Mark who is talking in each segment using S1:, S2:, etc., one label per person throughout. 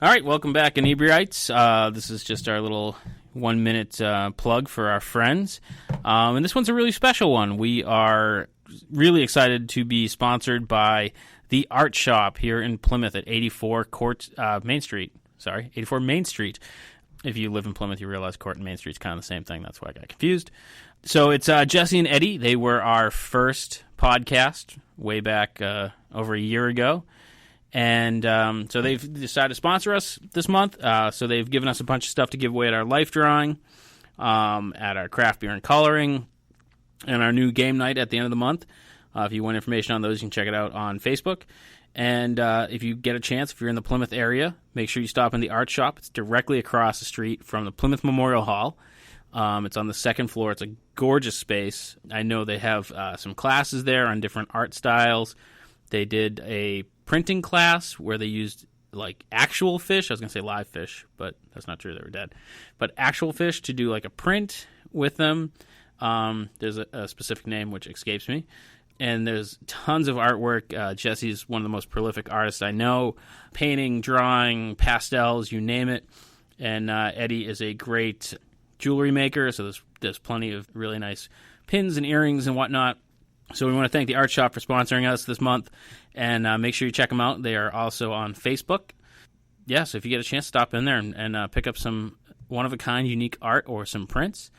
S1: All right, welcome back, Inebri-ites. This is just our little 1 minute plug for our friends. And this one's a really special one. We are really excited to be sponsored by the Art Shop here in Plymouth at 84 Main Street. 84 Main Street. If you live in Plymouth, you realize Court and Main Street's kind of the same thing. That's why I got confused. So it's Jesse and Eddie. They were our first podcast way back over a year ago. And so they've decided to sponsor us this month. So they've given us a bunch of stuff to give away at our life drawing, at our craft beer and coloring, and our new game night at the end of the month. If you want information on those, you can check it out on Facebook. And if you get a chance, if you're in the Plymouth area, make sure you stop in the Art Shop. It's directly across the street from the Plymouth Memorial Hall. It's on the second floor. It's a gorgeous space. I know they have some classes there on different art styles. They did a printing class where they used like actual fish. I was going to say live fish, but that's not true. They were dead. But actual fish to do like a print with them. There's a specific name which escapes me. And there's tons of artwork. Jesse's one of the most prolific artists I know. Painting, drawing, pastels, you name it. And Eddie is a great jewelry maker, so there's plenty of really nice pins and earrings and whatnot. So we want to thank the Art Shop for sponsoring us this month, and make sure you check them out. They are also on Facebook. Yeah, so if you get a chance, stop in there and pick up some one-of-a-kind unique art or some prints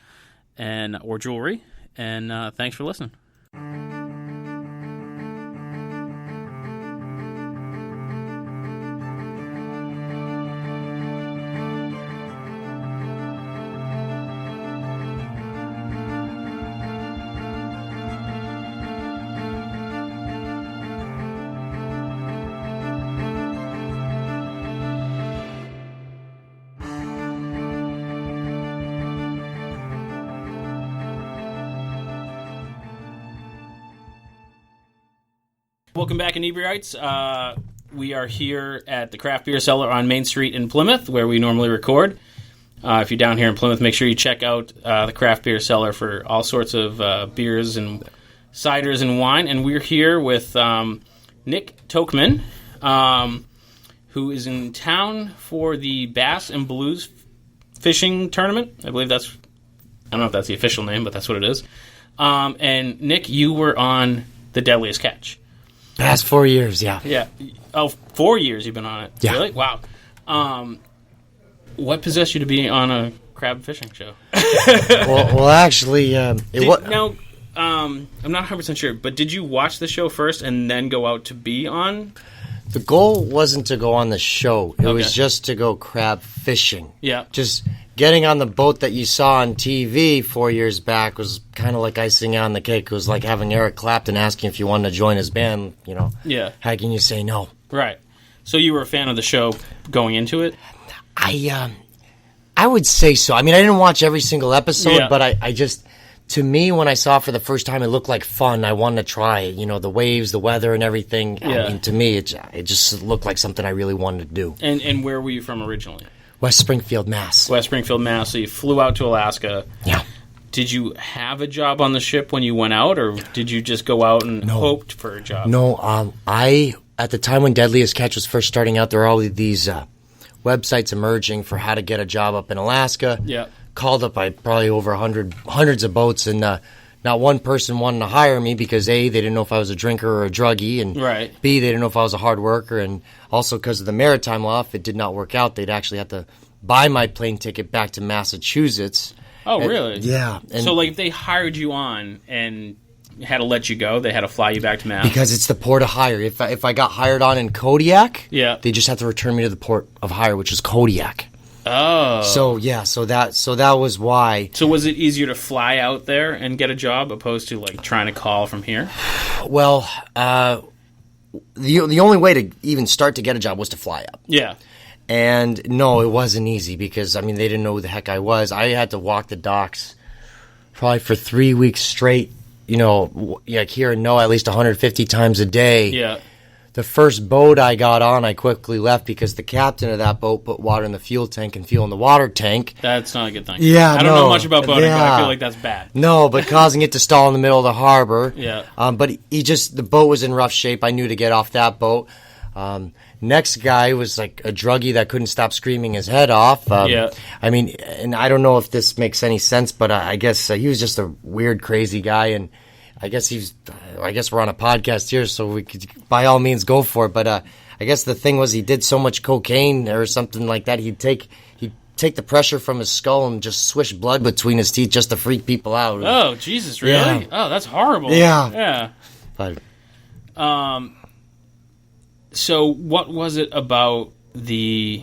S1: or jewelry. And thanks for listening. Welcome back, Inebri-ites. We are here at the Craft Beer Cellar on Main Street in Plymouth, where we normally record. If you're down here in Plymouth, make sure you check out the Craft Beer Cellar for all sorts of beers and ciders and wine. And we're here with Nick Tokman, who is in town for the Bass and Blues fishing tournament. I believe I don't know if that's the official name, but that's what it is. And Nick, you were on the Deadliest Catch.
S2: Past 4 years, yeah.
S1: Yeah. Oh, 4 years you've been on it.
S2: Yeah.
S1: Really? Wow. What possessed you to be on a crab fishing show?
S2: well, actually,
S1: Now, I'm not 100% sure, but did you watch the show first and then go out to be on?
S2: The goal wasn't to go on the show. It was just to go crab fishing.
S1: Yeah.
S2: Just getting on the boat that you saw on TV 4 years back was kind of like icing on the cake. It was like having Eric Clapton asking if you wanted to join his band, you know.
S1: Yeah.
S2: How can you say no?
S1: Right. So you were a fan of the show going into it?
S2: I would say so. I mean, I didn't watch every single episode, but I just... To me, when I saw it for the first time, it looked like fun. I wanted to try it. You know, the waves, the weather, and everything.
S1: Yeah.
S2: I mean, to me, it just looked like something I really wanted to do.
S1: And where were you from originally?
S2: West Springfield, Mass.
S1: West Springfield, Mass. So you flew out to Alaska.
S2: Yeah.
S1: Did you have a job on the ship when you went out, or did you just go out and hoped for a job?
S2: No, at the time when Deadliest Catch was first starting out, there were all these websites emerging for how to get a job up in Alaska.
S1: Yeah.
S2: Called up by probably over hundreds of boats, and not one person wanted to hire me because A, they didn't know if I was a drinker or a druggie, and B, they didn't know if I was a hard worker, and also because of the maritime law, if it did not work out, they'd actually have to buy my plane ticket back to Massachusetts.
S1: Oh, really?
S2: Yeah. And
S1: so, like, if they hired you on and had to let you go, they had to fly you back to Mass?
S2: Because it's the port of hire. If I got hired on in Kodiak, they just have to return me to the port of hire, which is Kodiak.
S1: Oh.
S2: So that was why.
S1: So was it easier to fly out there and get a job opposed to like trying to call from here?
S2: Well, the only way to even start to get a job was to fly up.
S1: Yeah.
S2: And no, it wasn't easy because I mean they didn't know who the heck I was. I had to walk the docks probably for 3 weeks straight. You know, like here and at least 150 times a day.
S1: Yeah.
S2: The first boat I got on, I quickly left because the captain of that boat put water in the fuel tank and fuel in the water tank.
S1: That's not a good thing.
S2: Yeah,
S1: I don't know much about boating, but I feel like that's bad.
S2: No, but causing it to stall in the middle of the harbor.
S1: Yeah.
S2: But the boat was in rough shape. I knew to get off that boat. Next guy was like a druggie that couldn't stop screaming his head off. I mean, and I don't know if this makes any sense, but I guess he was just a weird, crazy guy, and I guess we're on a podcast here, so we could by all means go for it. But I guess the thing was he did so much cocaine or something like that. He'd take the pressure from his skull and just swish blood between his teeth just to freak people out.
S1: Oh, Jesus, really? Yeah. Oh, that's horrible.
S2: Yeah.
S1: Yeah.
S2: But
S1: so what was it about that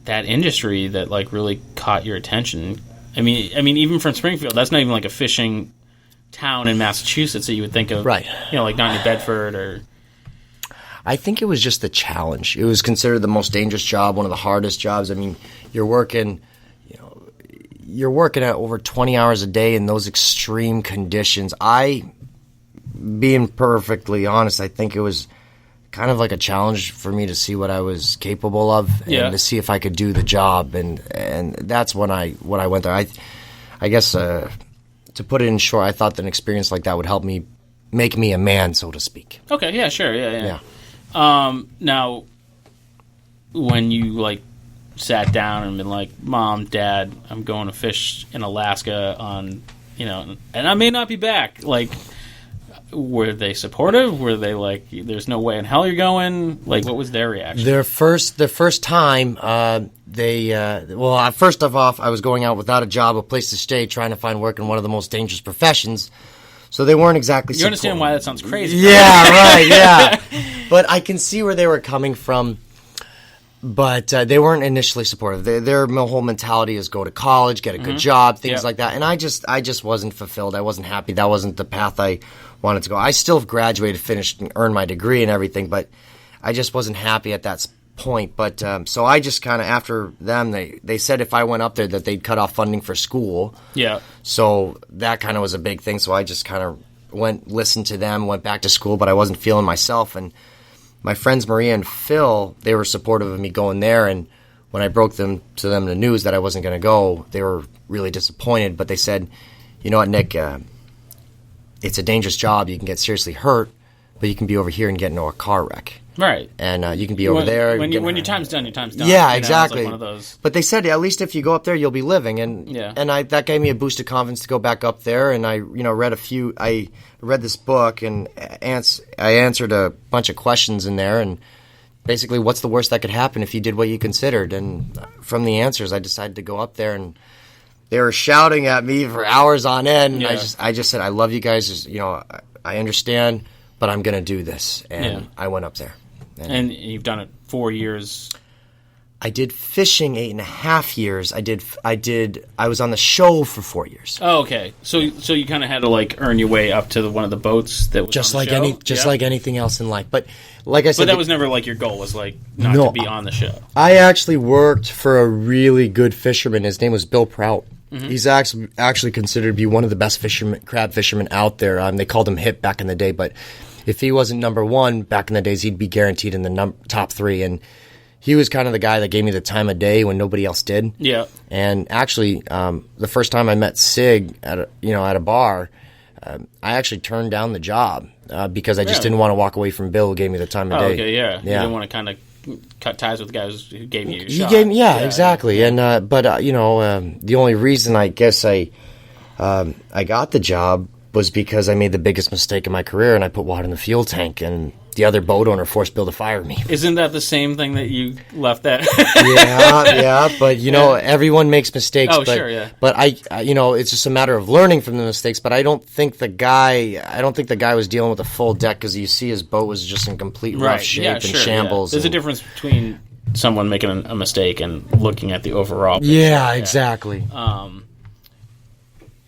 S1: industry that like really caught your attention? I mean, even from Springfield, that's not even like a fishing town in Massachusetts that you would think of,
S2: right?
S1: You know, like not New Bedford or.
S2: I think it was just the challenge. It was considered the most dangerous job, one of the hardest jobs. I mean, you're working at over 20 hours a day in those extreme conditions. Being perfectly honest, I think it was kind of like a challenge for me to see what I was capable of and to see if I could do the job. And that's when I went there. I guess to put it in short, I thought that an experience like that would help me make me a man, so to speak.
S1: Okay, yeah, sure, yeah. Now, when you like sat down and been like, Mom, Dad, I'm going to fish in Alaska on, and I may not be back. Like, were they supportive? Were they like, there's no way in hell you're going? Like, what was their reaction?
S2: The first time, first of all, I was going out without a job, a place to stay, trying to find work in one of the most dangerous professions. So they weren't exactly
S1: You understand why that sounds crazy.
S2: Yeah, right, yeah. But I can see where they were coming from. But they weren't initially supportive. Their whole mentality is go to college, get a good job, things like that. And I just wasn't fulfilled. I wasn't happy. That wasn't the path I wanted to go. I still graduated, finished, and earned my degree and everything, but I just wasn't happy at that point. But so I just kind of, after them, they said if I went up there that they'd cut off funding for school.
S1: Yeah.
S2: So that kind of was a big thing. So I just kind of listened to them, went back to school, but I wasn't feeling myself. And my friends Maria and Phil, they were supportive of me going there, and when I broke to them the news that I wasn't going to go, they were really disappointed. But they said, "You know what, Nick? It's a dangerous job. You can get seriously hurt, but you can be over here and get into a car wreck,
S1: right?
S2: And you can be over there
S1: when your time's done. Your time's done.
S2: Yeah, exactly.
S1: It's like one of those.
S2: But they said at least if you go up there, you'll be living, and that gave me a boost of confidence to go back up there. And I read this book and I answered a bunch of questions in there, and basically what's the worst that could happen if you did what you considered. And from the answers I decided to go up there, and they were shouting at me for hours on end, and I just said, I love you guys, I understand, but I'm gonna do this. And I went up there,
S1: and you've done it 4 years.
S2: I did fishing 8.5 years. I was on the show for 4 years.
S1: Oh, okay. So you kind of had to like earn your way up to one of the boats that was
S2: just
S1: on the show?
S2: Like anything else in life. But like I said,
S1: but that was never like your goal. Was like not to be on the show.
S2: I actually worked for a really good fisherman. His name was Bill Prout. Mm-hmm. He's actually considered to be one of the best crab fishermen out there. They called him Hip back in the day, but if he wasn't number one back in the days, he'd be guaranteed in the top three. And he was kind of the guy that gave me the time of day when nobody else did. Yeah. And actually, the first time I met Sig at a bar, I actually turned down the job because I just didn't want to walk away from Bill who gave me the time of day.
S1: Okay, yeah. You didn't want to kind of cut ties with the guys who gave you a shot.
S2: Exactly. And the only reason I guess I got the job was because I made the biggest mistake in my career, and I put water in the fuel tank, and the other boat owner forced Bill to fire me.
S1: Isn't that the same thing that you left that?
S2: But everyone makes mistakes.
S1: Oh, sure, yeah.
S2: But I it's just a matter of learning from the mistakes. But I don't think the guy was dealing with a full deck, because you see his boat was just in complete rough shape and shambles.
S1: There's a difference between someone making a mistake and looking at the overall picture.
S2: Yeah, exactly.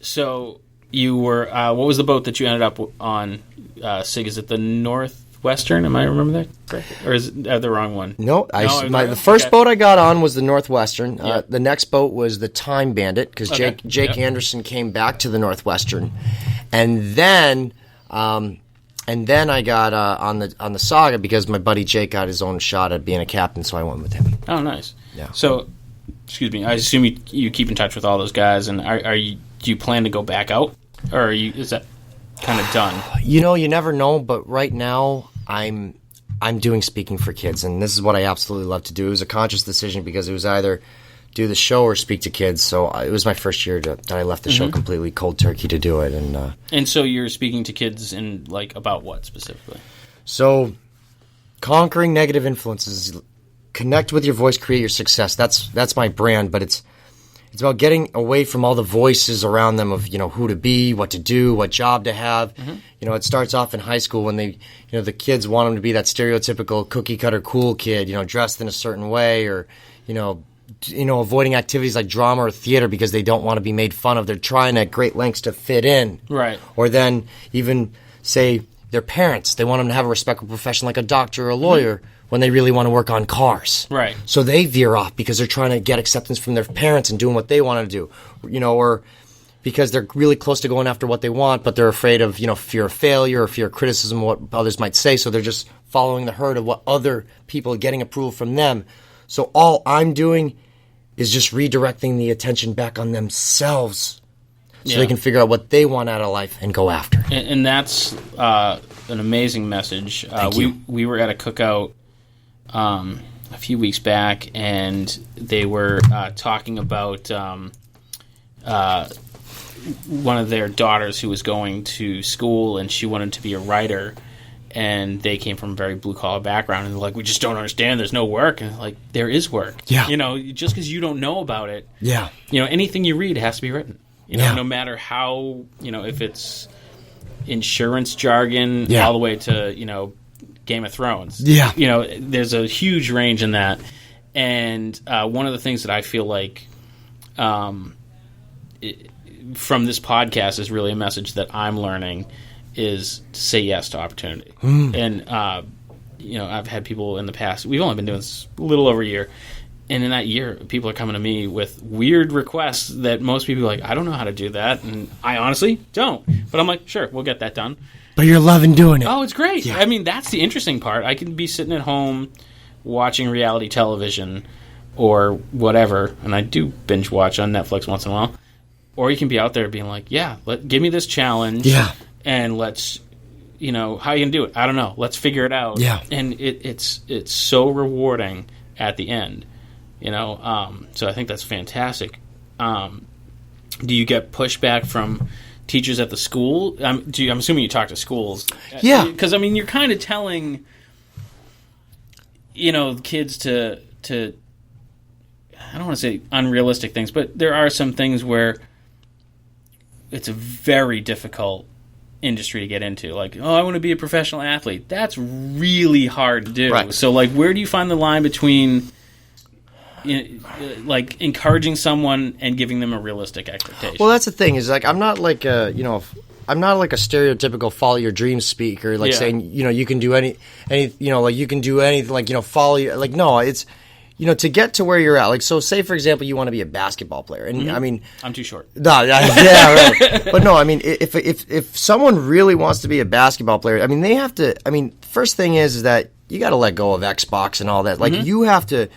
S1: So you were what was the boat that you ended up on, Sig? Is it the Northwestern? Am I remember that correctly? Or is it the wrong one?
S2: No, the first boat I got on was the Northwestern. The next boat was the Time Bandit, because Jake Anderson came back to the Northwestern, and then I got on the Saga because my buddy Jake got his own shot at being a captain, so I went with him.
S1: Oh, nice.
S2: Yeah.
S1: So, excuse me, I assume you keep in touch with all those guys, and do you plan to go back out, or is that kind of done?
S2: You never know, but right now I'm I'm doing speaking for kids, and this is what I absolutely love to do. It was a conscious decision because it was either do the show or speak to kids. So it was my first year that I left the show completely cold turkey to do it.
S1: And so you're speaking to kids in like about what specifically?
S2: So conquering negative influences, connect with your voice, create your success. That's my brand, but it's about getting away from all the voices around them of, who to be, what to do, what job to have. It starts off in high school when they, the kids want them to be that stereotypical cookie cutter cool kid, dressed in a certain way, or, avoiding activities like drama or theater because they don't want to be made fun of. They're trying at great lengths to fit in.
S1: Right.
S2: Or then even say their parents, they want them to have a respectable profession like a doctor or a lawyer when they really want to work on cars.
S1: Right.
S2: So they veer off because they're trying to get acceptance from their parents and doing what they want to do, or because they're really close to going after what they want, but they're afraid of, fear of failure or fear of criticism, what others might say. So they're just following the herd of what other people are getting approval from them. So all I'm doing is just redirecting the attention back on themselves so they can figure out what they want out of life and go after it.
S1: And that's an amazing message. We were at a cookout a few weeks back, and they were talking about one of their daughters who was going to school, and she wanted to be a writer, and they came from a very blue-collar background, and they're like, we just don't understand, there's no work. And like, there is work.
S2: Yeah.
S1: Just because you don't know about it,
S2: yeah.
S1: Anything you read has to be written. No matter how, if it's insurance jargon all the way to, Game of Thrones.
S2: Yeah.
S1: There's a huge range in that. And one of the things that I feel like from this podcast is really a message that I'm learning is to say yes to opportunity. And, I've had people in the past, we've only been doing this a little over a year, and in that year, people are coming to me with weird requests that most people are like, I don't know how to do that, and I honestly don't. But I'm like, sure, we'll get that done.
S2: But you're loving doing it.
S1: Oh, it's great.
S2: Yeah.
S1: I mean, that's the interesting part. I can be sitting at home watching reality television or whatever, and I do binge watch on Netflix once in a while. Or you can be out there being like, give me this challenge, and let's, how are you going to do it? I don't know. Let's figure it out.
S2: Yeah.
S1: And it's so rewarding at the end, So I think that's fantastic. Do you get pushback from teachers at the school? I'm assuming you talk to schools.
S2: Yeah.
S1: Because, you're kind of telling, kids to I don't want to say unrealistic things, but there are some things where it's a very difficult industry to get into. Like, I want to be a professional athlete. That's really hard to do.
S2: Right.
S1: So, where do you find the line between encouraging someone and giving them a realistic expectation?
S2: Well, that's the thing is I'm not like I'm not like a stereotypical follow your dreams speaker, saying you can do any you can do anything, follow your, no, it's to get to where you're at. So say for example you want to be a basketball player, and
S1: I'm too short.
S2: No, yeah, right. But no, if someone really wants to be a basketball player, they have to. First thing is that you got to let go of Xbox and all that. You have to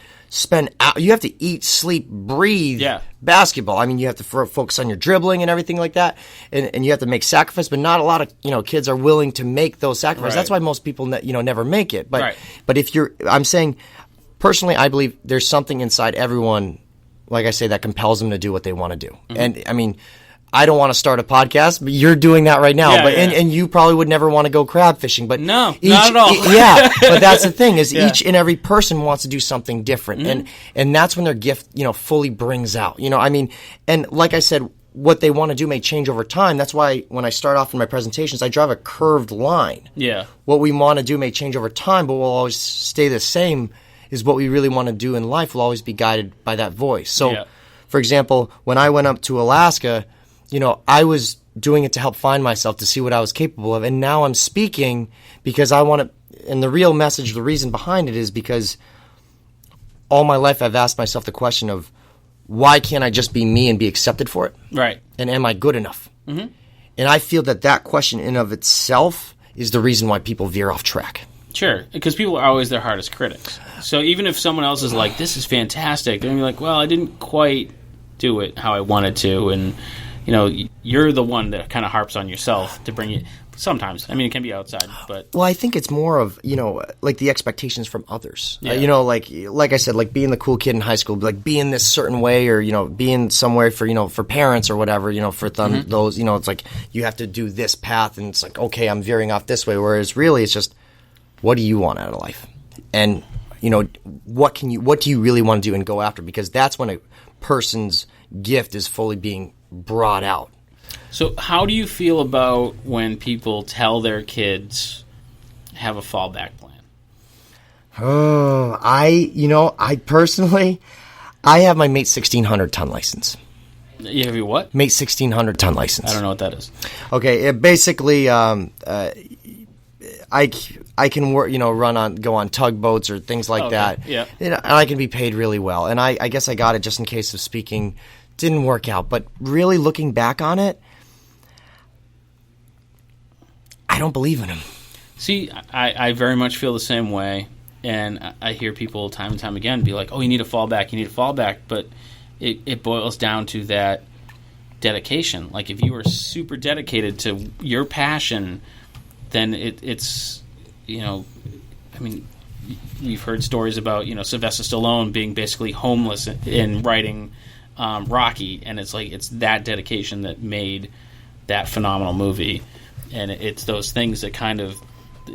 S2: you have to eat, sleep, breathe basketball. You have to focus on your dribbling and everything like that, and you have to make sacrifice. But not a lot of kids are willing to make those sacrifices. Right. That's why most people never make it. But but if I'm saying personally, I believe there's something inside everyone, like I say, that compels them to do what they want to do. And I don't want to start a podcast, but you're doing that right now. And you probably would never want to go crab fishing, but
S1: no, not at all.
S2: But that's the thing is each and every person wants to do something different, and that's when their gift fully brings out. And like I said, what they want to do may change over time. That's why when I start off in my presentations, I drive a curved line.
S1: Yeah,
S2: what we want to do may change over time, but will always stay the same. Is what we really want to do in life will always be guided by that voice. So, for example, when I went up to Alaska, I was doing it to help find myself, to see what I was capable of. And now I'm speaking because I want to, and the real message, the reason behind it is because all my life I've asked myself the question of why can't I just be me and be accepted for it?
S1: Right.
S2: And am I good enough? Mm-hmm. And I feel that question in of itself is the reason why people veer off track.
S1: Sure, because people are always their hardest critics. So even if someone else is like, this is fantastic, they're going to be like, well, I didn't quite do it how I wanted to, and you're the one that kind of harps on yourself to bring Sometimes. I mean, it can be outside, but...
S2: Well, I think it's more of, like the expectations from others.
S1: Yeah.
S2: Like I said, like being the cool kid in high school, like being this certain way or, being somewhere for parents or whatever, for those, it's like you have to do this path and it's like, okay, I'm veering off this way. Whereas really it's just, what do you want out of life? And, what do you really want to do and go after? Because that's when a person's gift is fully being brought out.
S1: So how do you feel about when people tell their kids have a fallback plan?
S2: Oh, I personally, I have my Mate 1600 ton license.
S1: You have your what?
S2: Mate 1600 ton license.
S1: I don't know what that is.
S2: Okay, it basically, I can work, go on tugboats or things like that.
S1: Yeah.
S2: And I can be paid really well. And I guess I got it just in case of speaking. Didn't work out. But really looking back on it, I don't believe in him.
S1: See, I very much feel the same way. And I hear people time and time again be like, oh, you need a fallback. But it boils down to that dedication. Like if you are super dedicated to your passion, then it's, I mean, we've heard stories about, Sylvester Stallone being basically homeless in writing Rocky, and it's like it's that dedication that made that phenomenal movie, and it's those things that kind of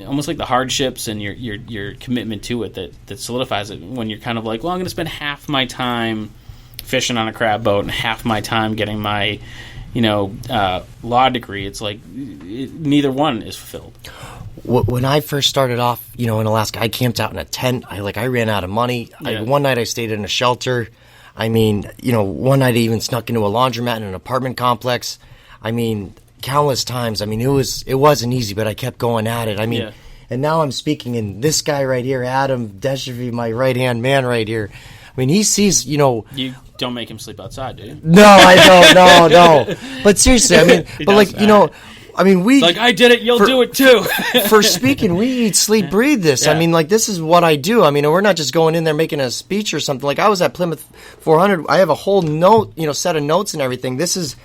S1: almost like the hardships and your commitment to it that solidifies it. When you're kind of like, well, I'm going to spend half my time fishing on a crab boat and half my time getting my law degree. It's like neither one is fulfilled.
S2: When I first started off, in Alaska, I camped out in a tent. I ran out of money.
S1: Yeah.
S2: One night I stayed in a shelter. I mean, one night I even snuck into a laundromat in an apartment complex. I mean, countless times. I mean, it wasn't easy, but I kept going at it. I mean,
S1: yeah.
S2: And now I'm speaking, and this guy right here, Adam Deshavy, my right-hand man right here, I mean, he sees,
S1: You don't make him sleep outside, do you?
S2: No, I don't. No. But seriously, I mean, but like, I mean, we...
S1: Like, I did it, you'll do it too.
S2: For speaking, we eat, sleep, breathe this.
S1: Yeah.
S2: I mean, like, this is what I do. I mean, we're not just going in there making a speech or something. Like, I was at Plymouth 400. I have a whole set of notes and everything. This is...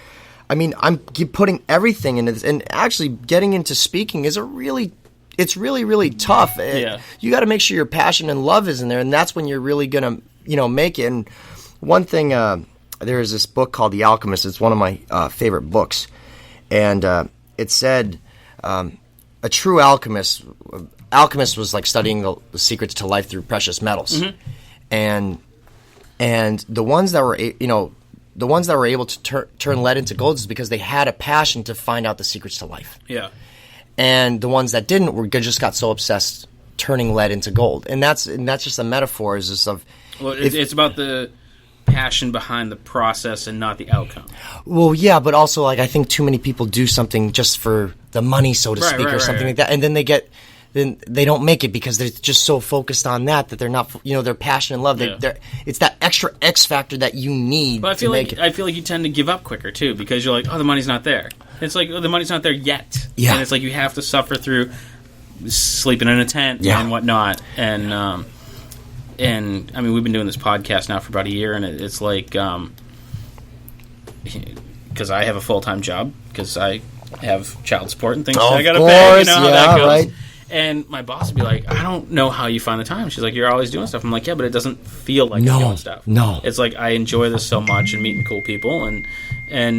S2: I mean, I'm putting everything into this. And actually, getting into speaking is it's really, really tough.
S1: Yeah.
S2: You got to make sure your passion and love is in there, and that's when you're really going to, make it. And one thing, there is this book called The Alchemist. It's one of my favorite books. And it said a true alchemist was like studying the secrets to life through precious metals. Mm-hmm. And the ones that were able to turn lead into gold is because they had a passion to find out the secrets to life.
S1: Yeah.
S2: And the ones that didn't just got so obsessed turning lead into gold. And that's just a metaphor. Is just of
S1: it's about the passion behind the process and not the outcome.
S2: Well, yeah, but also like I think too many people do something just for the money, so to speak, or something like that, and then they don't make it because they're just so focused on that they're not, their passion and love. Yeah. It's that extra X factor that you need.
S1: But I feel like you tend to give up quicker too because you're like, oh, the money's not there. It's like, oh, the money's not there yet.
S2: Yeah.
S1: And it's like you have to suffer through sleeping in a tent and whatnot. And I mean, we've been doing this podcast now for about a year, and it's like, because I have a full-time job, because I have child support and things I got to pay, how that goes. Right. And my boss would be like, I don't know how you find the time. She's like, you're always doing stuff. I'm like, yeah, but it doesn't feel like you're doing stuff.
S2: No.
S1: It's like I enjoy this so much and meeting cool people, and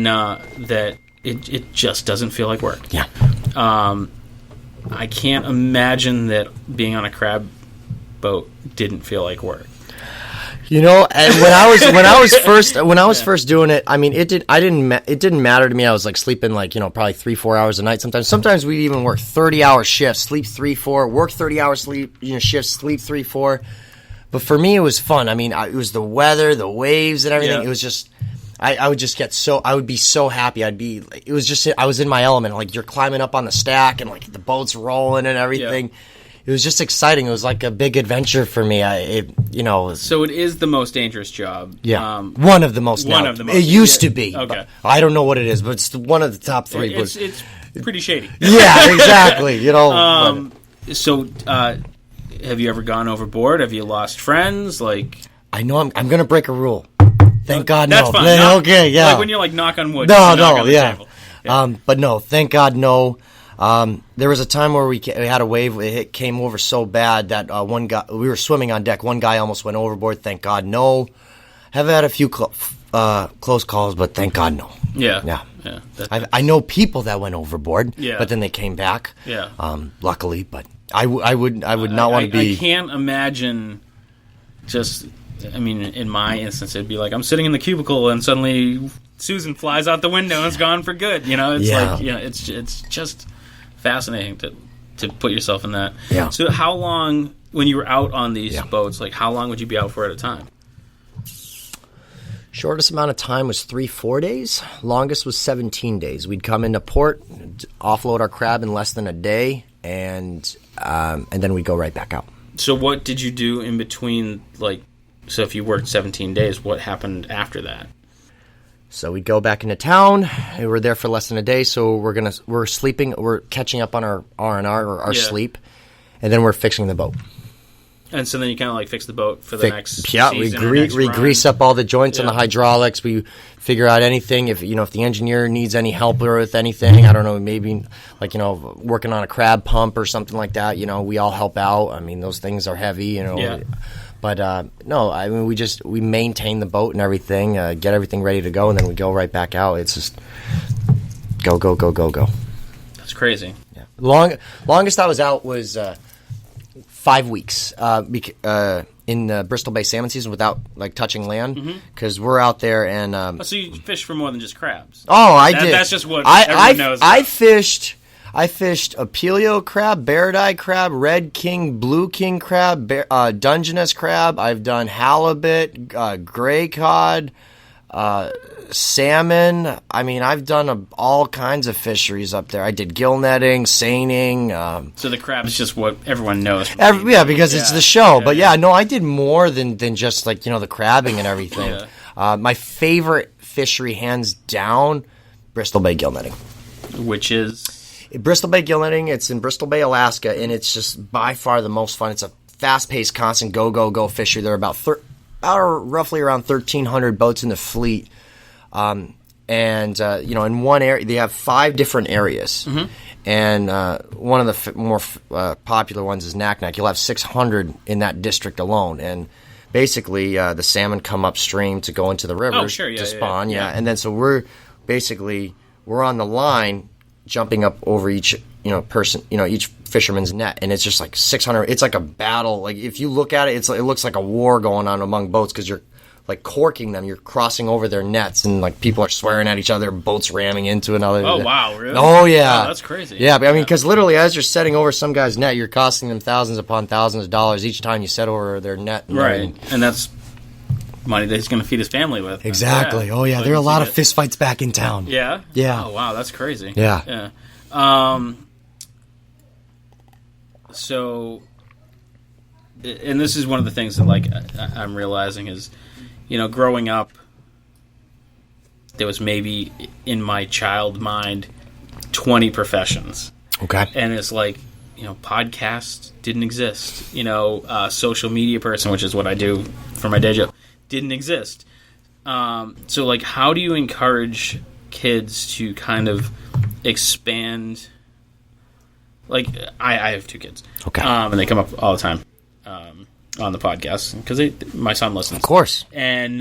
S1: that it just doesn't feel like work.
S2: Yeah.
S1: I can't imagine that being on a crab boat didn't feel like work.
S2: And when I was first doing it, I mean, it didn't matter to me. I was like sleeping like, probably 3-4 hours a night sometimes we'd even work 30-hour shifts, sleep 3-4, work 30 hours sleep, shifts, sleep 3-4. But for me it was fun. I mean, it was the weather, the waves and everything. Yeah. It was just I would just I would be so happy. I was in my element. Like you're climbing up on the stack and like the boat's rolling and everything. Yeah. It was just exciting. It was like a big adventure for me.
S1: So it is the most dangerous job.
S2: Yeah, one of the most. It used to be.
S1: Okay.
S2: I don't know what it is, but it's one of the top 3.
S1: It's pretty shady.
S2: Yeah, exactly.
S1: So, have you ever gone overboard? Have you lost friends? Like,
S2: I know I'm going to break a rule. Thank God,
S1: that's
S2: no.
S1: Fine.
S2: Okay, yeah.
S1: Like when you're like knock on wood.
S2: No,
S1: yeah.
S2: But no, thank God, no. There was a time where we had a wave. It came over so bad that one guy. We were swimming on deck. One guy almost went overboard. Thank God, no. Have had a few close calls, but thank God, no.
S1: Yeah.
S2: I know people that went overboard,
S1: yeah.
S2: but then they came back.
S1: Yeah.
S2: Luckily, but I would not want to be.
S1: I can't imagine. Just, I mean, in my instance, it'd be like I'm sitting in the cubicle and suddenly Susan flies out the window and is gone for good. You know, it's like, you know, it's just fascinating to put yourself in that.
S2: Yeah.
S1: So how long, when you were out on these boats, like how long would you be out for at a time?
S2: Shortest amount of time was 3-4 days. Longest was 17 days. We'd come into port, offload our crab in less than a day, and then we'd go right back out.
S1: So what did you do in between, like, so if you worked 17 days, what happened after that?
S2: So we'd go back into town. We were there for less than a day, so we're sleeping. We're catching up on our R&R or our sleep, and then we're fixing the boat.
S1: And so then you kind of like fix the boat for the next
S2: season. We grease up all the joints on the hydraulics. We figure out anything if the engineer needs any help with anything. I don't know, maybe like working on a crab pump or something like that. We all help out. I mean, those things are heavy.
S1: Yeah.
S2: But no, I mean we maintain the boat and everything, get everything ready to go, and then we go right back out. It's just go.
S1: That's crazy.
S2: Yeah. Longest I was out was 5 weeks in the Bristol Bay salmon season without like touching land, because we're out there and.
S1: So you fish for more than just crabs?
S2: Oh, I did.
S1: That's just what everyone knows.
S2: I fished a Pelio crab, Barradeye crab, Red King, Blue King crab, Dungeness crab. I've done halibut, gray cod, salmon. I mean, I've done all kinds of fisheries up there. I did gill netting, seining.
S1: So the crab is just what everyone knows.
S2: Because it's the show. But no, I did more than just like the crabbing and everything. My favorite fishery, hands down, Bristol Bay gill netting,
S1: which is.
S2: Bristol Bay gill netting, it's in Bristol Bay, Alaska, and it's just by far the most fun. It's a fast-paced, constant go fishery. There are about roughly around 1,300 boats in the fleet. In one area, they have 5 different areas. And one of the more popular ones is Naknek. You'll have 600 in that district alone. And basically, the salmon come upstream to go into the rivers to spawn. And then so we're on the line, jumping up over each each fisherman's net, and it's just like 600. It's like a battle. Like if you look at it, it looks like a war going on among boats because you're like corking them. You're crossing over their nets, and like people are swearing at each other. Boats ramming into another.
S1: Oh wow, really?
S2: Oh yeah,
S1: wow, that's crazy.
S2: Yeah, but I mean, because literally as you're setting over some guy's net, you're costing them thousands upon thousands of dollars each time you set over their net.
S1: Right, and that's money that he's going to feed his family with.
S2: Exactly. Oh yeah, there are a lot of fist fights back in town.
S1: Yeah.
S2: Yeah.
S1: Oh wow, that's crazy.
S2: Yeah.
S1: So, and this is one of the things that like I'm realizing is, growing up, there was maybe in my child mind 20 professions.
S2: Okay.
S1: And it's like, podcasts didn't exist. Social media person, which is what I do for my day job, didn't exist. So like, how do you encourage kids to kind of expand? Like, I have 2 kids.
S2: Okay.
S1: And they come up all the time on the podcast because my son listens.
S2: Of course.
S1: And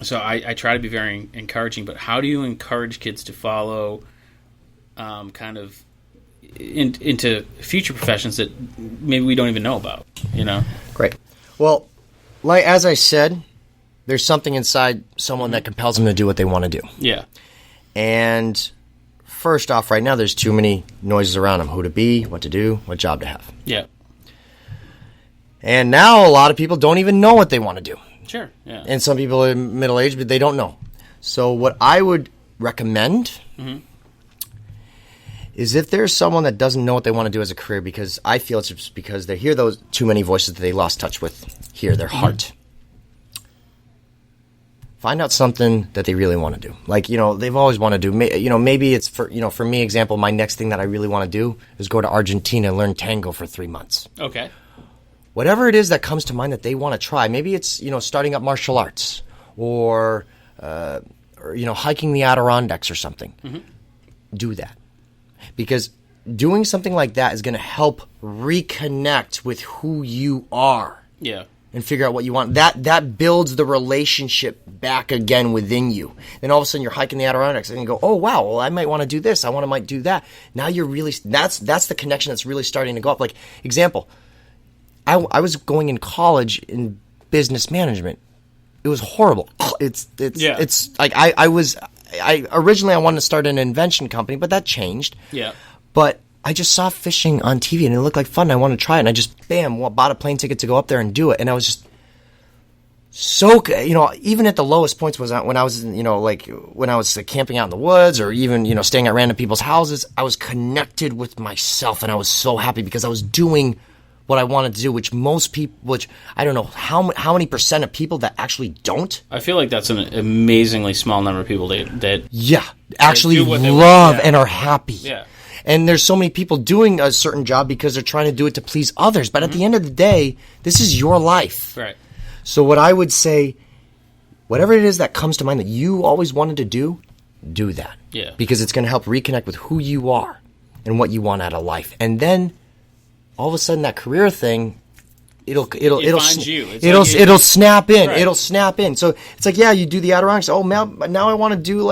S1: so I try to be very encouraging, but how do you encourage kids to follow kind of into future professions that maybe we don't even know about,
S2: Great. Well, like as I said, there's something inside someone that compels them to do what they want to do.
S1: Yeah.
S2: And first off, right now, there's too many noises around them. Who to be, what to do, what job to have.
S1: Yeah.
S2: And now a lot of people don't even know what they want to do.
S1: Sure, yeah.
S2: And some people are middle-aged, but they don't know. So what I would recommend is if there's someone that doesn't know what they want to do as a career, because I feel it's just because they hear those too many voices that they lost touch with here, their heart. Find out something that they really want to do. Like, they've always wanted to do, maybe it's for me, example, my next thing that I really want to do is go to Argentina and learn tango for 3 months.
S1: Okay.
S2: Whatever it is that comes to mind that they want to try. Maybe it's, starting up martial arts or hiking the Adirondacks or something. Do that. because doing something like that is going to help reconnect with who you are.
S1: Yeah.
S2: And figure out what you want. That builds the relationship back again within you. Then all of a sudden you're hiking the Adirondacks and you go, oh wow, well I might want to do this. might do that. Now you're really, that's the connection that's really starting to go up. Like, example, I was going in college in business management. It was horrible. It's like I originally I wanted to start an invention company, but that changed.
S1: Yeah.
S2: But I just saw fishing on TV and it looked like fun. And I wanted to try it, and I just bought a plane ticket to go up there and do it. And I was just so, even at the lowest points was when I was, when I was camping out in the woods or even, staying at random people's houses, I was connected with myself, and I was so happy because I was doing what I wanted to do, which I don't know how many percent of people that actually don't.
S1: I feel like that's an amazingly small number of people that
S2: actually love and are happy.
S1: Yeah.
S2: And there's so many people doing a certain job because they're trying to do it to please others. But at the end of the day, this is your life.
S1: Right.
S2: So what I would say, whatever it is that comes to mind that you always wanted to do that.
S1: Yeah.
S2: Because it's going to help reconnect with who you are and what you want out of life. And then all of a sudden that career thing, it'll snap in.
S1: Right.
S2: It'll snap in. So it's like, you do the Adirondacks. Oh, now I want to do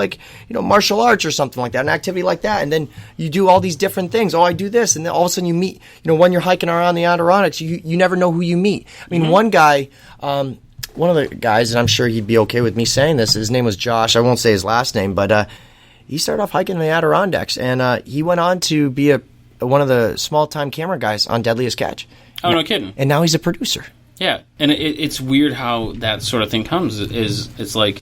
S2: martial arts or something like that, an activity like that. And then you do all these different things. Oh, I do this. And then all of a sudden you meet, when you're hiking around the Adirondacks, you never know who you meet. I mean, one guy, one of the guys, and I'm sure he'd be okay with me saying this, his name was Josh. I won't say his last name, but he started off hiking in the Adirondacks, and he went on to be one of the small-time camera guys on Deadliest Catch.
S1: Oh, no kidding.
S2: And now he's a producer.
S1: Yeah, and it's weird how that sort of thing comes. It's like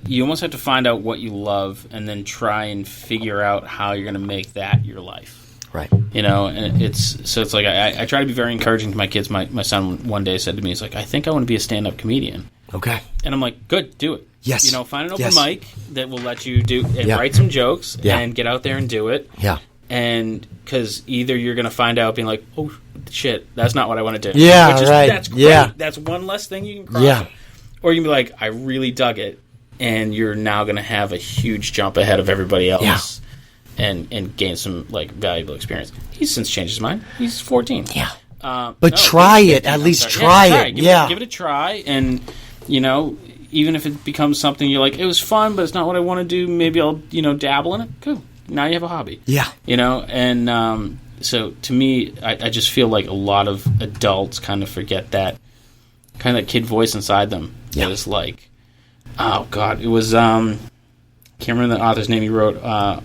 S1: you almost have to find out what you love and then try and figure out how you're going to make that your life.
S2: Right.
S1: And it's like I try to be very encouraging to my kids. My son one day said to me, he's like, I think I want to be a stand-up comedian.
S2: Okay.
S1: And I'm like, good, do it.
S2: Yes.
S1: Find an open mic that will let you do and write some jokes and get out there and do it.
S2: Yeah.
S1: And because either you're going to find out being like, oh, shit, that's not what I want to do.
S2: Yeah, right.
S1: That's great.
S2: Yeah.
S1: That's one less thing you can cross.
S2: Yeah.
S1: Or you can be like, I really dug it. And you're now going to have a huge jump ahead of everybody else and gain some valuable experience. He's since changed his mind. He's 14.
S2: Yeah. But try it. At least try it.
S1: Give it a try. And, even if it becomes something you're like, it was fun, but it's not what I want to do, maybe I'll, dabble in it. Cool. Now you have a hobby.
S2: Yeah.
S1: And so to me, I just feel like a lot of adults kind of forget that kind of that kid voice inside them.
S2: Yeah.
S1: That is like, oh God, it was, can't remember the author's name. He wrote,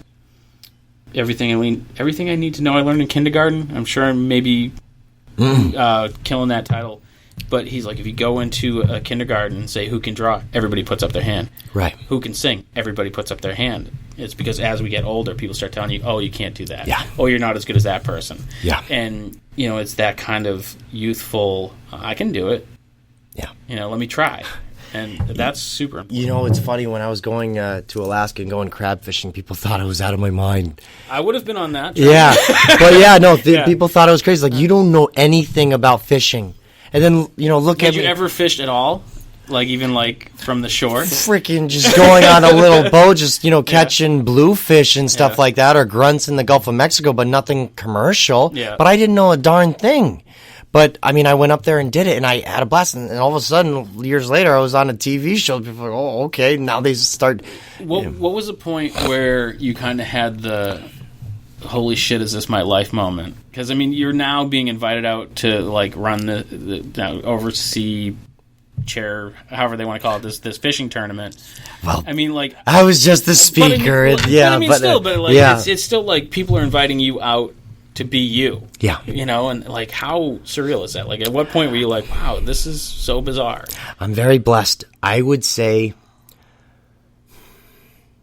S1: Everything I Need to Know I Learned in Kindergarten. I'm sure I'm maybe killing that title. But he's like, if you go into a kindergarten and say, who can draw? Everybody puts up their hand.
S2: Right.
S1: Who can sing? Everybody puts up their hand. It's because as we get older, people start telling you, oh, you can't do that.
S2: Yeah.
S1: Oh, you're not as good as that person.
S2: Yeah.
S1: And, it's that kind of youthful, I can do it.
S2: Yeah.
S1: Let me try. And that's super important.
S2: It's funny, when I was going to Alaska and going crab fishing, people thought I was out of my mind.
S1: I would have been on that.
S2: Yeah. But people thought I was crazy. Like, you don't know anything about fishing. And then, look at me.
S1: Did you ever fished at all? Even from the shore?
S2: Freaking just going on a little boat, just, catching bluefish and stuff like that, or grunts in the Gulf of Mexico, but nothing commercial.
S1: Yeah.
S2: But I didn't know a darn thing. But, I went up there and did it, and I had a blast. And all of a sudden, years later, I was on a TV show. People were like, oh, okay. Now they start.
S1: What was the point where you kind of had the, holy shit, is this my life moment? Because, you're now being invited out to, run the oversee chair, however they want to call it, this fishing tournament.
S2: Well,
S1: I
S2: was just the speaker.
S1: It's still people are inviting you out to be you.
S2: Yeah.
S1: And how surreal is that? At what point were you like, wow, this is so bizarre?
S2: I'm very blessed. I would say,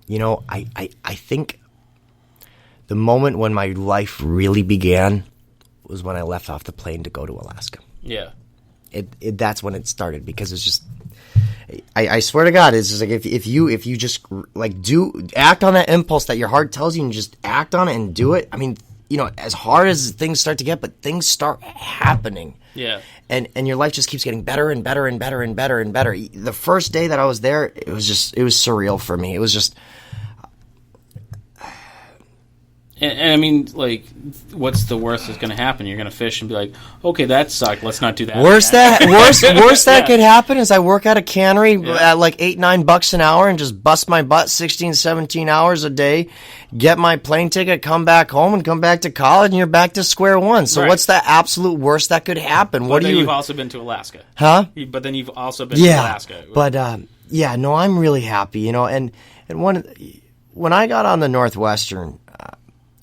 S2: I think the moment when my life really began was when I left off the plane to go to Alaska.
S1: Yeah.
S2: That's when it started, because it's just, I swear to God, it's just if you just act on that impulse that your heart tells you and just act on it and do it. As hard as things start to get, but things start happening.
S1: Yeah.
S2: And your life just keeps getting better and better and better and better and better. The first day that I was there, it was surreal for me. It was just,
S1: And I mean, like, what's the worst that's going to happen? You're going to fish and be like, okay, that sucked. Let's not do that.
S2: Worst that could happen is I work at a cannery at like $8-9 an hour and just bust my butt 16, 17 hours a day, get my plane ticket, come back home, and come back to college, and you're back to square one. So what's the absolute worst that could happen?
S1: You've also been to Alaska,
S2: huh?
S1: But then you've also been to Alaska.
S2: But no, I'm really happy, and when I got on the Northwestern.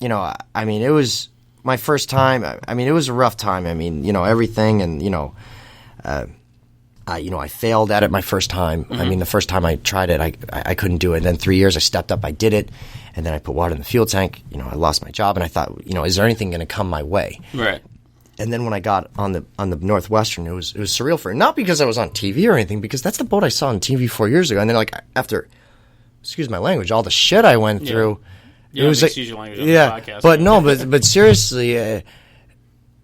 S2: I mean, it was my first time. I mean, it was a rough time. I mean, everything, and I failed at it my first time. Mm-hmm. I mean, the first time I tried it, I couldn't do it. And then 3 years, I stepped up, I did it, and then I put water in the fuel tank. I lost my job, and I thought, is there anything going to come my way?
S1: Right.
S2: And then when I got on the Northwestern, it was surreal for me. Not because I was on TV or anything, because that's the boat I saw on TV 4 years ago. And then, like, after, excuse my language, all the shit I went through.
S1: Yeah, it was like, your language on the podcast.
S2: But no, but seriously,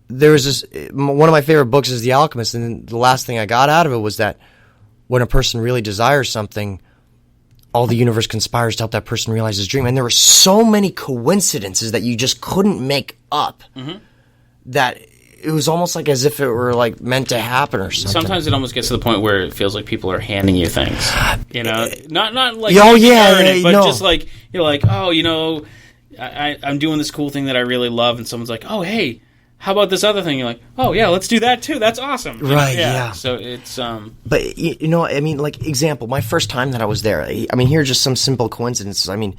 S2: there was this. One of my favorite books is The Alchemist, and the last thing I got out of it was that when a person really desires something, all the universe conspires to help that person realize his dream. And there were so many coincidences that you just couldn't make up that it was almost like as if it were like meant to happen or something.
S1: Sometimes it almost gets to the point where it feels like people are handing you things, not like just like you're like, oh, I'm doing this cool thing that I really love, and someone's like, oh, hey, how about this other thing? You're like, oh yeah, let's do that too. That's awesome,
S2: right? Yeah.
S1: So it's
S2: but I mean, like example, my first time that I was there. I mean, here are just some simple coincidences. I mean,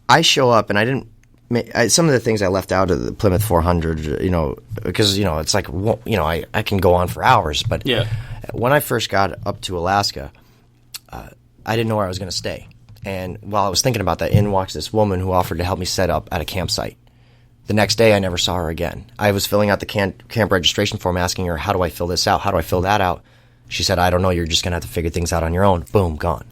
S2: I show up and I didn't. Some of the things I left out of the Plymouth 400, because it's like, I can go on for hours. But when I first got up to Alaska, I didn't know where I was going to stay. And while I was thinking about that, in walks this woman who offered to help me set up at a campsite. The next day, I never saw her again. I was filling out the camp registration form, asking her, how do I fill this out? How do I fill that out? She said, I don't know. You're just going to have to figure things out on your own. Boom, gone.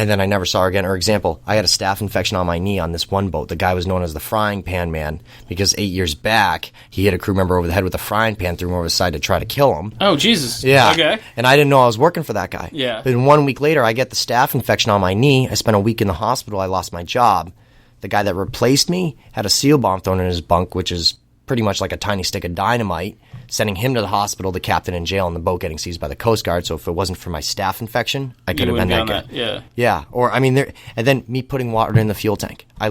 S2: And then I never saw her again. Or example, I had a staph infection on my knee on this one boat. The guy was known as the Frying Pan Man because 8 years back, he hit a crew member over the head with a frying pan, threw him over the side to try to kill him.
S1: Oh, Jesus.
S2: Yeah.
S1: Okay.
S2: And I didn't know I was working for that guy.
S1: Yeah.
S2: Then 1 week later, I get the staph infection on my knee. I spent a week in the hospital. I lost my job. The guy that replaced me had a seal bomb thrown in his bunk, which is pretty much like a tiny stick of dynamite, sending him to the hospital, the captain in jail, and the boat getting seized by the Coast Guard. So if it wasn't for my staph infection, I could have been that guy.
S1: Yeah.
S2: Yeah. Or, I mean, and then me putting water in the fuel tank. I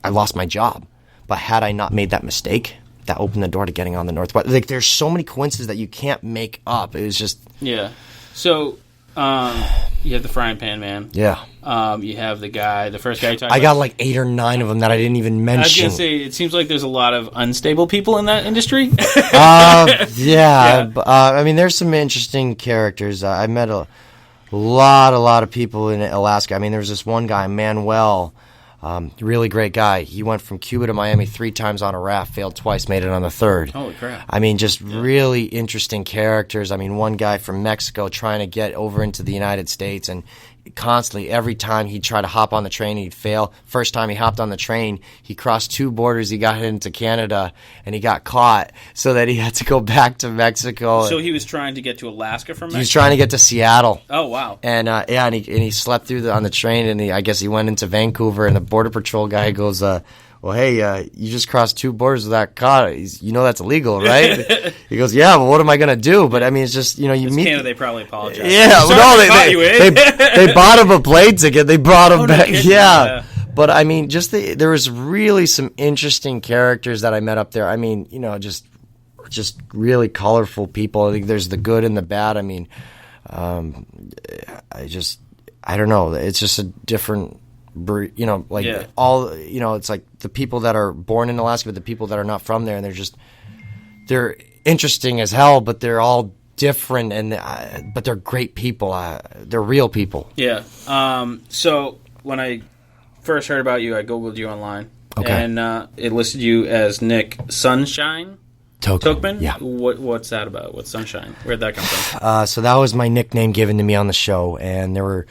S2: lost my job. But had I not made that mistake, that opened the door to getting on the Northwest. Like, there's so many coincidences that you can't make up. It was just...
S1: Yeah. So... you have the Frying Pan Man.
S2: Yeah.
S1: You have the first guy you talked about.
S2: I got like 8 or 9 of them that I didn't even mention.
S1: I was going to say, it seems like there's a lot of unstable people in that industry.
S2: Yeah. I mean, there's some interesting characters. I met a lot of people in Alaska. I mean, there was this one guy, Manuel, really great guy. He went from Cuba to Miami 3 times on a raft, failed twice, made it on the 3rd.
S1: Holy crap.
S2: I mean, just really interesting characters. I mean, one guy from Mexico trying to get over into the United States, and constantly, every time he'd try to hop on the train, he'd fail. First time he hopped on the train, he crossed 2 borders, he got into Canada, and he got caught, so that he had to go back to Mexico.
S1: So he was trying to get to Alaska from Mexico?
S2: He was trying to get to Seattle.
S1: Oh, wow.
S2: And and he slept through on the train, and I guess he went into Vancouver, and the Border Patrol guy goes, well, hey, you just crossed 2 borders without caught. That's illegal, right? He goes, yeah, well, what am I going to do? But, I mean, it's just, you meet...
S1: Canada, they probably apologize.
S2: Yeah, they bought him a plane ticket. They brought him back. Yeah. But, I mean, there was really some interesting characters that I met up there. I mean, just really colorful people. I think there's the good and the bad. I mean, I don't know. It's just a different... it's like the people that are born in Alaska, but the people that are not from there, and they're interesting as hell, but they're all different, but they're great people. They're real people.
S1: Yeah. So when I first heard about you, I Googled you online.
S2: Okay.
S1: And it listed you as Nick Sunshine Tokman?
S2: Yeah.
S1: What's that about? What's Sunshine? Where'd that come from?
S2: So that was my nickname given to me on the show, and there were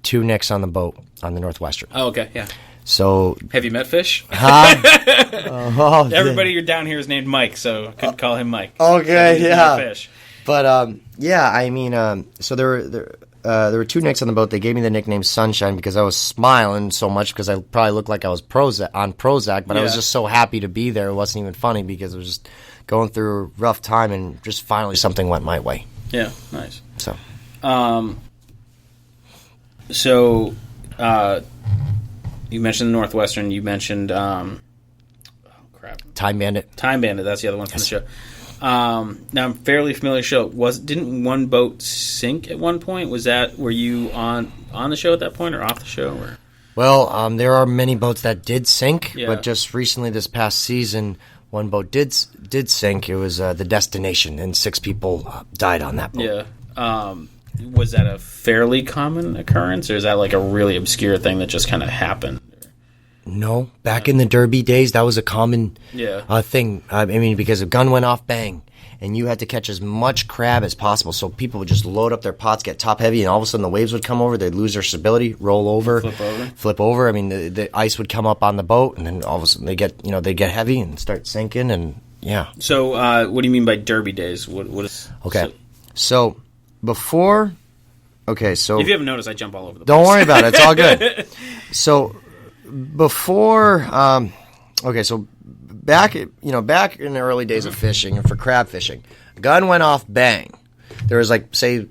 S2: 2 Nicks on the boat on the Northwestern.
S1: Oh, okay, yeah.
S2: So,
S1: have you met Fish?
S2: Everybody
S1: down here is named Mike, so I could call him Mike.
S2: Okay,
S1: so
S2: yeah.
S1: Fish.
S2: But yeah, I mean, so there were two Nicks on the boat. They gave me the nickname Sunshine because I was smiling so much because I probably looked like I was on Prozac, but I was just so happy to be there. It wasn't even funny because it was just going through a rough time, and just finally something went my way.
S1: Yeah, nice.
S2: So,
S1: you mentioned the Northwestern. You mentioned
S2: Time Bandit.
S1: Time Bandit. That's the other one from the show. Now I'm fairly familiar with the show. Didn't one boat sink at one point? Were you on the show at that point or off the show? Or?
S2: Well, there are many boats that did sink, but just recently this past season, one boat did sink. It was the Destination, and 6 people died on that boat.
S1: Yeah. Was that a fairly common occurrence, or is that like a really obscure thing that just kind of happened?
S2: No, back in the Derby days, that was a common thing. I mean, because a gun went off, bang, and you had to catch as much crab as possible. So people would just load up their pots, get top heavy, and all of a sudden the waves would come over. They'd lose their stability, roll over, flip over. I mean, the ice would come up on the boat, and then all of a sudden they get heavy and start sinking, and yeah.
S1: So, what do you mean by Derby days? What is
S2: okay? So before, so
S1: if you haven't noticed, I jump all over the place.
S2: Don't worry about it. It's all good. So. Before, so back in the early days of fishing and for crab fishing, gun went off, bang. There was say,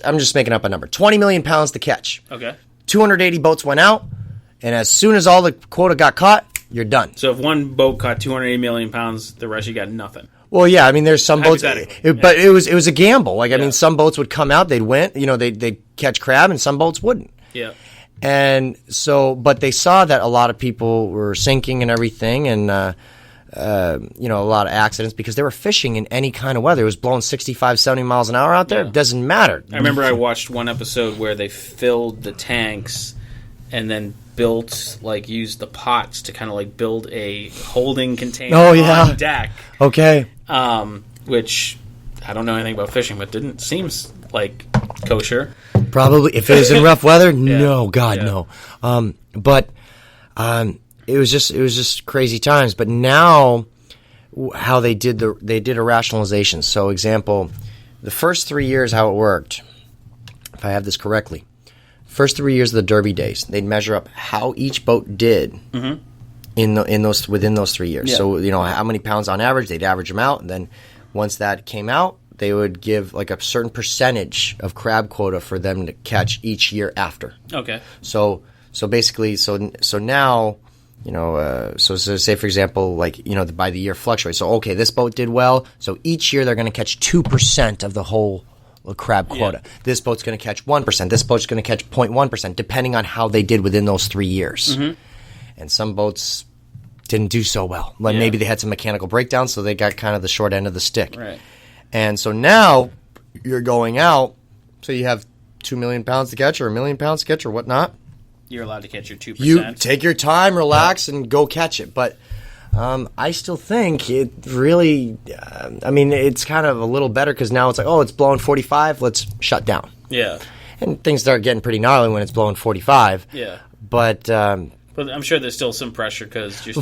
S2: I'm just making up a number, 20 million pounds to catch.
S1: Okay.
S2: 280 boats went out, and as soon as all the quota got caught, you're done.
S1: So if one boat caught 280 million pounds, the rest you got nothing.
S2: Well, yeah, I mean, there's some boats, but it was a gamble. I mean, some boats would come out, they'd win, they'd catch crab, and some boats wouldn't.
S1: Yeah.
S2: And so, but they saw that a lot of people were sinking and everything, and a lot of accidents because they were fishing in any kind of weather. It was blowing 65, 70 miles an hour out there. Yeah. It doesn't matter.
S1: I remember I watched one episode where they filled the tanks and then used the pots to kind of build a holding container on deck.
S2: Okay.
S1: Which I don't know anything about fishing, but didn't seem like kosher.
S2: Probably, if it was in rough weather, no, no. But it was just crazy times. But now, how they did a rationalization. So, example, the first 3 years, how it worked, if I have this correctly, first 3 years of the Derby days, they'd measure up how each boat did within those 3 years. Yeah. So, how many pounds on average, they'd average them out, and then once that came out, they would give a certain percentage of crab quota for them to catch each year after.
S1: Okay.
S2: So basically, so now, so say for example, by the year fluctuates. So okay, this boat did well. So each year they're going to catch 2% of the whole crab quota. Yeah. This boat's going to catch 1%. This boat's going to catch 0.1%, depending on how they did within those 3 years. Mm-hmm. And some boats didn't do so well. Maybe they had some mechanical breakdowns, so they got kind of the short end of the stick.
S1: Right.
S2: And so now you're going out, so you have 2 million pounds to catch or 1 million pounds to catch or whatnot.
S1: You're allowed to catch your 2%.
S2: You take your time, relax, and go catch it. But I still think it really, it's kind of a little better because now it's it's blowing 45, let's shut down.
S1: Yeah.
S2: And things start getting pretty gnarly when it's blowing 45.
S1: Yeah.
S2: But
S1: I'm sure there's still some pressure because you're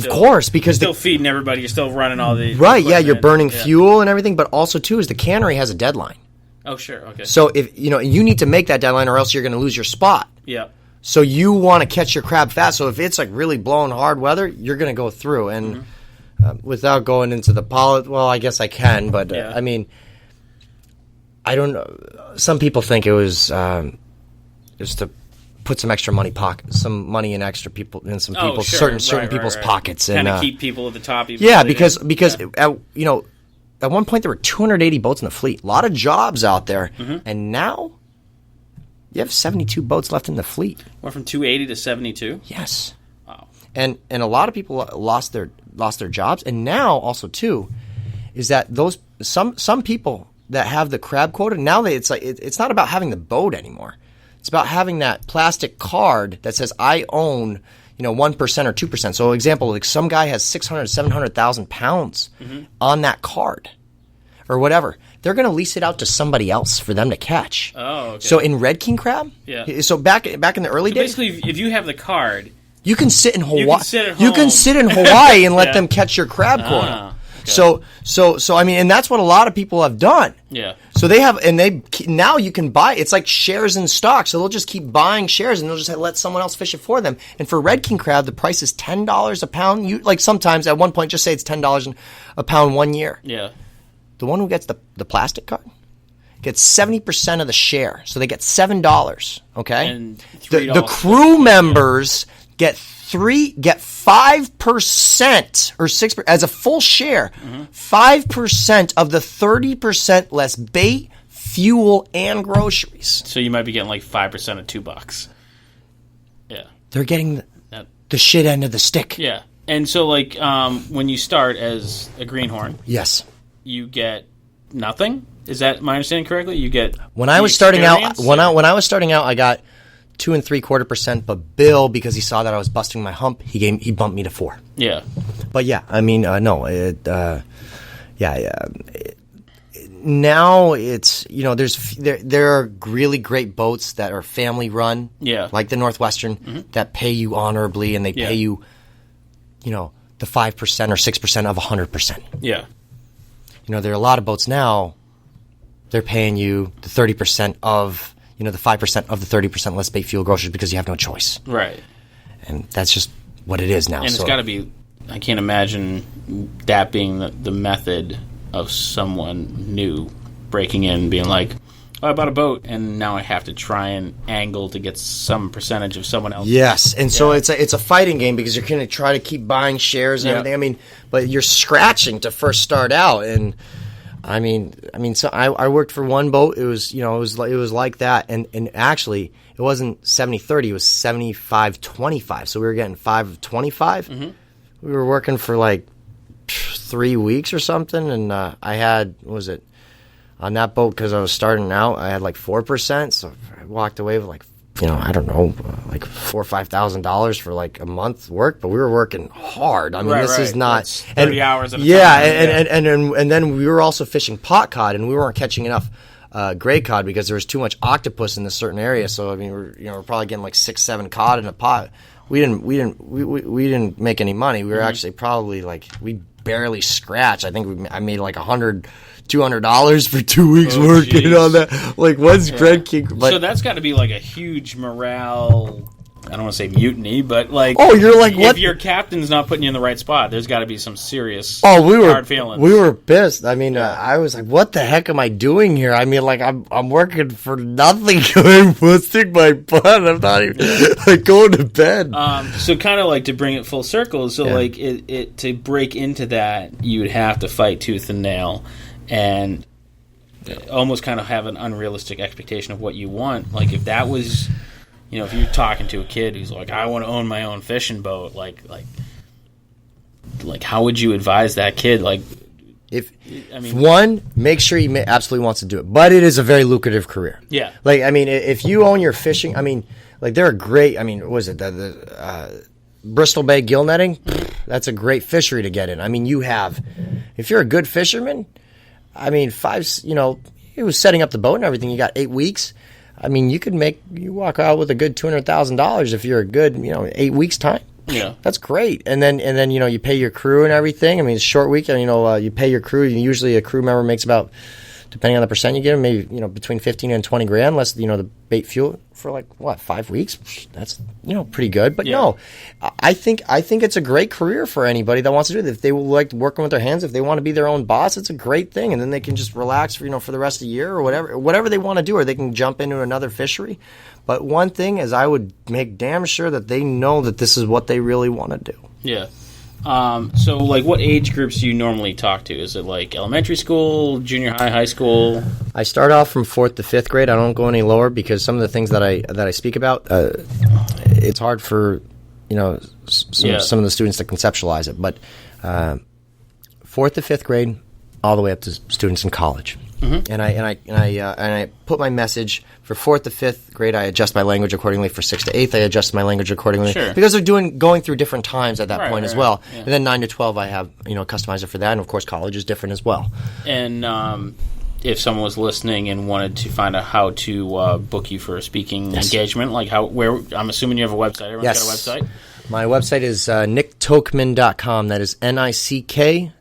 S2: still
S1: feeding everybody. You're still running all the
S2: right. Yeah, you're burning fuel and everything, but also too is the cannery has a deadline.
S1: Oh, sure. Okay.
S2: So if you need to make that deadline, or else you're going to lose your spot.
S1: Yeah.
S2: So you want to catch your crab fast. So if it's really blowing hard weather, you're going to go through. And without going into the well, I guess I can, but I don't know. Some people think it was just to put some extra some money in extra people in some people's certain people's pockets, and
S1: kind of keep people at the top.
S2: Because at one point there were 280 boats in the fleet, a lot of jobs out there, and now you have 72 boats left in the fleet.
S1: Went from 280 to 72.
S2: Yes.
S1: Wow.
S2: And a lot of people lost their jobs, and now also too is that those some people that have the crab quota now it's not about having the boat anymore. It's about having that plastic card that says I own, 1% or 2%. So, example, some guy has 600, 700,000 pounds on that card or whatever. They're going to lease it out to somebody else for them to catch.
S1: Oh, okay.
S2: So in Red King crab, so back in the early days,
S1: basically, if you have the card,
S2: you can sit in Hawaii.
S1: You can sit in Hawaii
S2: and let them catch your crab quota. So I mean, and that's what a lot of people have done.
S1: Yeah.
S2: So they have, and now you can buy. It's like shares in stock. So they'll just keep buying shares, and they'll just let someone else fish it for them. And for red king crab, the price is $10 a pound. You like sometimes at one point, just say it's $10 a pound 1 year.
S1: Yeah.
S2: The one who gets the plastic card gets 70% of the share, so they get $7. Okay,
S1: and
S2: the crew members get 5% or 6% as a full share. 5% of the 30% less bait, fuel, and groceries.
S1: So you might be getting like 5% of $2. Yeah,
S2: they're getting the shit end of the stick.
S1: Yeah, and so like when you start as a greenhorn,
S2: yes,
S1: you get nothing. Is that my understanding correctly? You get
S2: when I was starting out. When I was starting out, I got 2 3/4%. But Bill, because he saw that I was busting my hump, he bumped me to 4.
S1: Yeah.
S2: But yeah, I mean, no, now it's there are really great boats that are family run.
S1: Yeah.
S2: Like the Northwestern that pay you honorably, and they pay you, the 5% or 6% of 100%.
S1: Yeah.
S2: There are a lot of boats now. They're paying you the 30% of, the 5% of the 30% less bait, fuel, groceries because you have no choice.
S1: Right.
S2: And that's just what it is now.
S1: And it's got to be, I can't imagine that being the method of someone new breaking in and being like, oh, I bought a boat and now I have to try and angle to get some percentage of someone else.
S2: Yes. And so it's a fighting game because you're going to try to keep buying shares and everything. I mean, but you're scratching to first start out. And I mean, so I worked for one boat. It was, it was like that. And actually, it wasn't 70-30. It was 75-25. So we were getting 5 of 25. Mm-hmm. We were working for like 3 weeks or something. And I had, what was it, on that boat, because I was starting out, I had like 4%. So I walked away with like, I don't know, like $4,000 or $5,000 for like a month's work, but we were working hard. I mean, this is not
S1: that's 30 hours at a
S2: time. And then we were also fishing pot cod, and we weren't catching enough gray cod because there was too much octopus in this certain area. So I mean, we're probably getting like 6-7 cod in a pot. We didn't make any money. We were actually probably like we barely scratched. I think I made like $200 for 2 weeks working on that. Like, what's Red King?
S1: So that's got to be like a huge morale. I don't want to say mutiny, but like,
S2: you're like, what?
S1: If your captain's not putting you in the right spot, there's got to be some serious hard feelings.
S2: We were pissed. I mean, I was like, what the heck am I doing here? I mean, like, I'm working for nothing. I'm busting my butt. I'm not even like going to bed.
S1: So kind of like to bring it full circle. So like it to break into that, you would have to fight tooth and nail. And almost kind of have an unrealistic expectation of what you want. Like if that was, if you're talking to a kid who's like, I want to own my own fishing boat, like how would you advise that kid? Like,
S2: make sure he absolutely wants to do it, but it is a very lucrative career.
S1: Yeah.
S2: Like, I mean, if you own your fishing, I mean, like they're great. I mean, what was it the Bristol Bay gill netting? That's a great fishery to get in. I mean, if you're a good fisherman. I mean, it was setting up the boat and everything. You got 8 weeks. I mean, you walk out with a good $200,000 if you're a good, 8 weeks time.
S1: Yeah,
S2: that's great. And then you pay your crew and everything. I mean, it's a short week, and you pay your crew. Usually, a crew member makes about, depending on the percent you get, maybe between $15,000 and $20,000 less the bait fuel for like 5 weeks. That's pretty good. But no, I think it's a great career for anybody that wants to do it. If they like working with their hands, if they want to be their own boss, it's a great thing. And then they can just relax for the rest of the year or whatever they want to do, or they can jump into another fishery. But one thing is, I would make damn sure that they know that this is what they really want to do.
S1: Yeah. So, like, what age groups do you normally talk to? Is it like elementary school, junior high, high school?
S2: I start off from 4th to 5th grade. I don't go any lower because some of the things that I speak about, it's hard for some of the students to conceptualize it. But 4th to 5th grade, all the way up to students in college. Mm-hmm. And I put my message for 4th to 5th grade. I adjust my language accordingly. For 6th to 8th, I adjust my language accordingly.
S1: Sure.
S2: Because they're going through different times at that point as well. Yeah. And then 9 to 12, I have customized it for that. And of course, college is different as well.
S1: And if someone was listening and wanted to find out how to book you for a speaking engagement, like where I'm assuming you have a website. Everyone's got a website.
S2: My website is nicktokman.com. That is NICK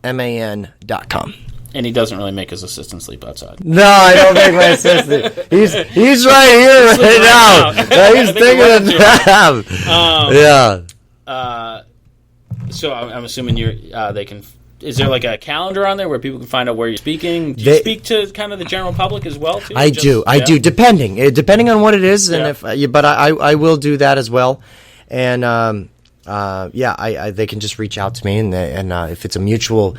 S2: Tokman.com.
S1: And he doesn't really make his assistant sleep outside.
S2: No, I don't make my assistant. He's right here right now. He's taking a nap. Yeah.
S1: So I'm assuming they can. Is there like a calendar on there where people can find out where you're speaking? Do you speak to kind of the general public as well too?
S2: I do, depending on what it is, and but I will do that as well, and they can just reach out to me, and if it's a mutual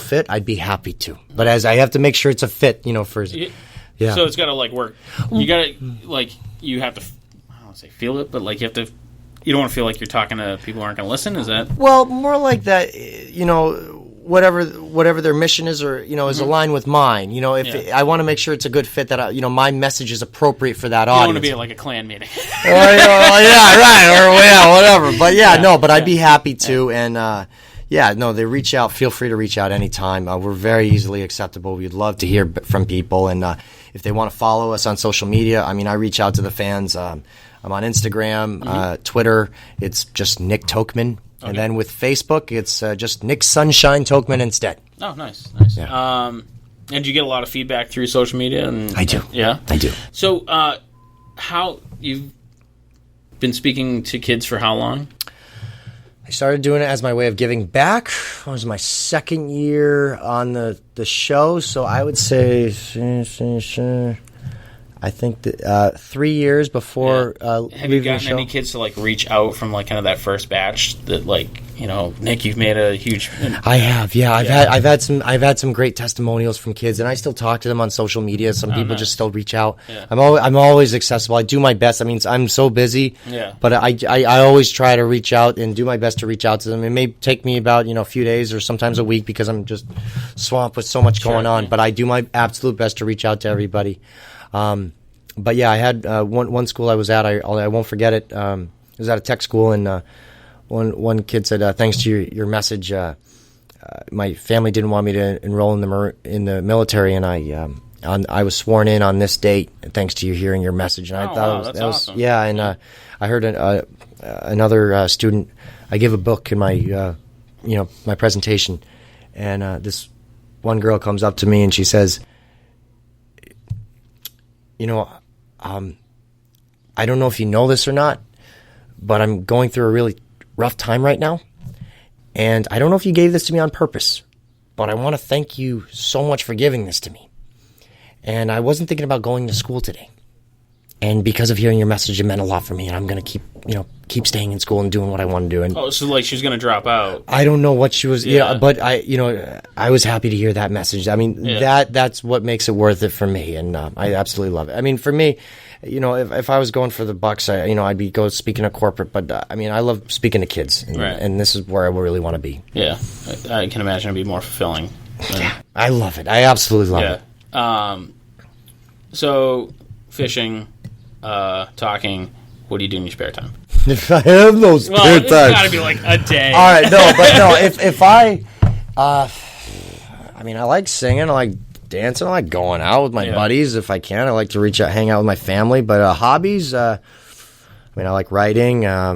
S2: fit, I'd be happy to. But as I have to make sure it's a fit, first. Yeah.
S1: So it's got to like work. You got to you have to. I don't want to say feel it, but like you have to. You don't want to feel like you're talking to people who aren't going to listen. Is that?
S2: Well, more like that. Whatever their mission is, or is aligned with mine. If I want to make sure it's a good fit, that my message is appropriate for that audience.
S1: You don't want to be at like a clan meeting.
S2: Whatever. But but I'd be happy to, and they reach out. Feel free to reach out anytime. We're very easily acceptable. We'd love to hear from people, and if they want to follow us on social media, I reach out to the fans. I'm on Instagram, Twitter. It's just Nick Tokman. Okay. And then with Facebook, it's just Nick Sunshine Tokman instead.
S1: Oh, nice. Yeah. And do you get a lot of feedback through social media?
S2: I do.
S1: Yeah?
S2: I do.
S1: So how you've been speaking to kids for how long?
S2: I started doing it as my way of giving back. It was my second year on the show, so I would say... I think that 3 years before
S1: have you gotten any kids to reach out from kind of that first batch that Nick, you've made a huge.
S2: I have, yeah. I've had some great testimonials from kids, and I still talk to them on social media. Some people just still reach out. Yeah. I'm always accessible. I do my best. I'm so busy. Yeah. But I always try to reach out and do my best to reach out to them. It may take me about a few days or sometimes a week because I'm just swamped with so much going on. Yeah. But I do my absolute best to reach out to everybody. But I had one school I was at. I won't forget it. I was at a tech school, and one kid said, "Thanks to your message, my family didn't want me to enroll in the military, and I was sworn in on this date. Thanks to you hearing your message." And I thought
S1: that's awesome.
S2: Yeah, and I heard another student. I give a book in my my presentation, and this one girl comes up to me and she says, I don't know if you know this or not, but I'm going through a really rough time right now. And I don't know if you gave this to me on purpose, but I want to thank you so much for giving this to me. And I wasn't thinking about going to school today. And because of hearing your message, it meant a lot for me. And I'm going to keep staying in school and doing what I want to do. And
S1: so she's going to drop out.
S2: I don't know what she was. Yeah, but I was happy to hear that message. That's what makes it worth it for me. And I absolutely love it. For me, if I was going for the bucks, I'd be speaking to corporate. But I love speaking to kids, and this is where I really want to be.
S1: Yeah, I can imagine it'd be more fulfilling.
S2: Yeah, I love it. I absolutely love it.
S1: So fishing, talking. What do you do in your spare time?
S2: If I have no spare time,
S1: it's got to be a day.
S2: All right, if I like singing, I like dancing, I like going out with my buddies if I can. I like to hang out with my family. But hobbies, I like writing. I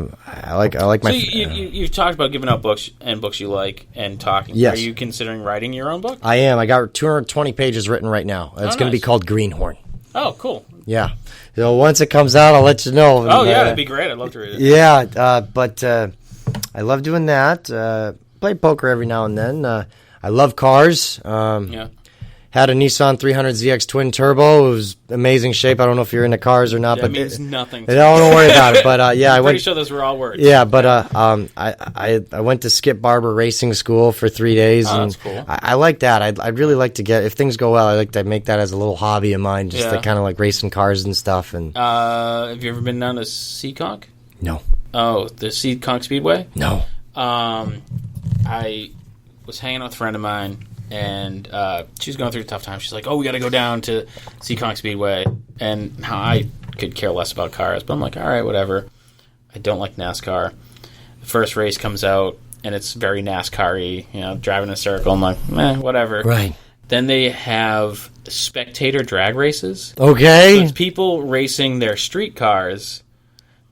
S2: like my.
S1: So you've talked about giving out books and books you like and talking.
S2: Yes.
S1: Are you considering writing your own book?
S2: I am. I got 220 pages written right now. It's going to be called Greenhorn.
S1: Oh, cool.
S2: Yeah. So once it comes out, I'll let you know.
S1: Oh, that'd be great. I'd love to read it.
S2: Yeah, but I love doing that. Play poker every now and then. I love cars. Had a Nissan 300ZX twin turbo. It was amazing shape. I don't know if you're into cars or not.
S1: That means nothing.
S2: Don't worry about it. But
S1: I'm pretty sure those were all words.
S2: Yeah, but I went to Skip Barber Racing School for 3 days.
S1: Oh,
S2: and
S1: that's cool.
S2: I like that. I'd really like to if things go well, I like to make that as a little hobby of mine, just to kind of like racing cars and stuff. And
S1: have you ever been down to Seekonk?
S2: No.
S1: Oh, the Seekonk Speedway?
S2: No.
S1: I was hanging out with a friend of mine. And she was going through a tough time. She's like, we got to go down to Seekonk Speedway. And I could care less about cars. But I'm like, all right, whatever. I don't like NASCAR. The first race comes out, and it's very NASCAR-y, driving in a circle. I'm like, whatever.
S2: Right.
S1: Then they have spectator drag races.
S2: Okay.
S1: So it's people racing their street cars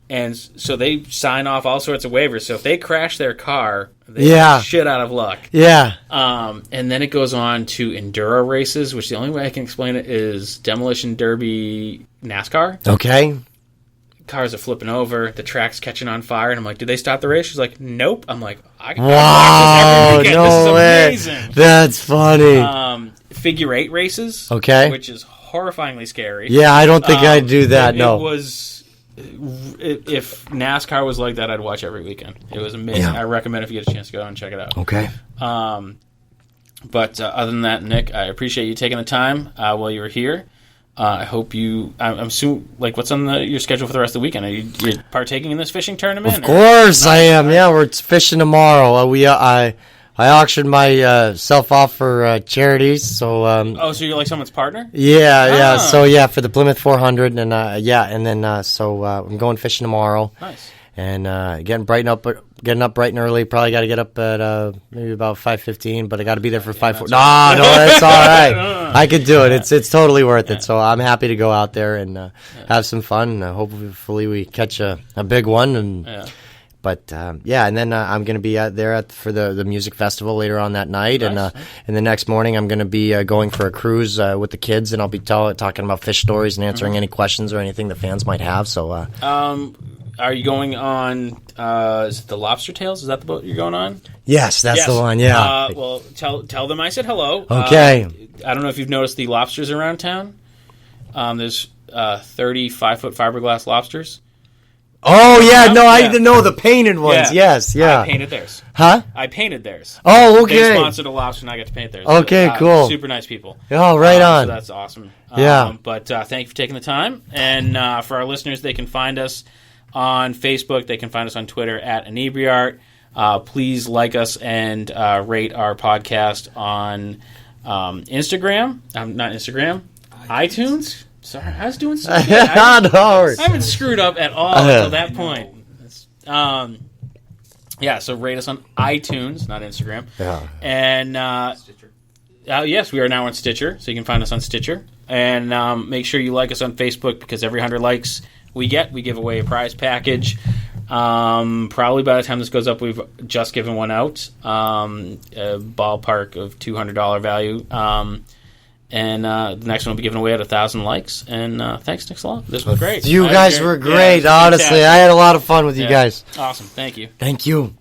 S1: And so they sign off all sorts of waivers. So if they crash their car, they get shit out of luck.
S2: Yeah.
S1: And then it goes on to enduro races, which the only way I can explain it is demolition derby NASCAR.
S2: Okay.
S1: Cars are flipping over, the track's catching on fire, and I'm like, did they stop the race? She's like, nope. I'm like, I can watch this every weekend. This is amazing.
S2: That's funny.
S1: Figure 8 races.
S2: Okay.
S1: Which is horrifyingly scary.
S2: Yeah, I don't think I'd do that, no.
S1: It was... If NASCAR was like that, I'd watch every weekend. It was amazing. Yeah. I recommend if you get a chance to go out and check it out.
S2: Okay.
S1: But other than that, Nick, I appreciate you taking the time while you were here. I hope you. I'm soon. Like, what's on your schedule for the rest of the weekend? Are you partaking in this fishing tournament?
S2: Of course, I am. Yeah, we're fishing tomorrow. I auctioned myself off for charities. So
S1: so you're like someone's partner?
S2: Yeah. So for the Plymouth 400, and I'm going fishing tomorrow.
S1: Nice.
S2: And getting up bright and early. Probably got to get up at maybe about 5:15, but I got to be there for 5:40. No, that's all right. I could do it. It's totally worth it. So I'm happy to go out there and have some fun. Hopefully we catch a big one. And But and then I'm going to be out there for the music festival later on that night, nice. And the next morning I'm going to be going for a cruise with the kids, and I'll be talking about fish stories and answering any questions or anything the fans might have. So.
S1: Are you going on, is it the Lobster Tails? Is that the boat you're going on?
S2: Yes, that's the one, yeah.
S1: Well, tell them I said hello.
S2: Okay.
S1: I don't know if you've noticed the lobsters around town. There's 35-foot fiberglass lobsters.
S2: Oh, yeah, I didn't know the painted ones. Yeah. Yes, yeah.
S1: I painted theirs.
S2: Huh?
S1: I painted theirs.
S2: Oh, okay.
S1: They sponsored a lobster, and I got to paint theirs.
S2: Okay, cool.
S1: Super nice people.
S2: Oh, right on.
S1: So that's awesome.
S2: Yeah.
S1: But thank you for taking the time. And for our listeners, they can find us on Facebook. They can find us on Twitter at Inebri-art. Please like us and rate our podcast on Instagram. Not Instagram. iTunes. Sorry, I was doing so good. I haven't screwed up at all until that point. So rate us on iTunes, not Instagram.
S2: Yeah.
S1: And Stitcher. Yes, we are now on Stitcher, so you can find us on Stitcher. And make sure you like us on Facebook, because every 100 likes we give away a prize package. Probably by the time this goes up, we've just given one out, a ballpark of $200 value. And the next one will be given away at 1,000 likes. And thanks, Nick, a lot. This was great.
S2: You guys were great, honestly. I had a lot of fun with you guys.
S1: Awesome. Thank you.
S2: Thank you.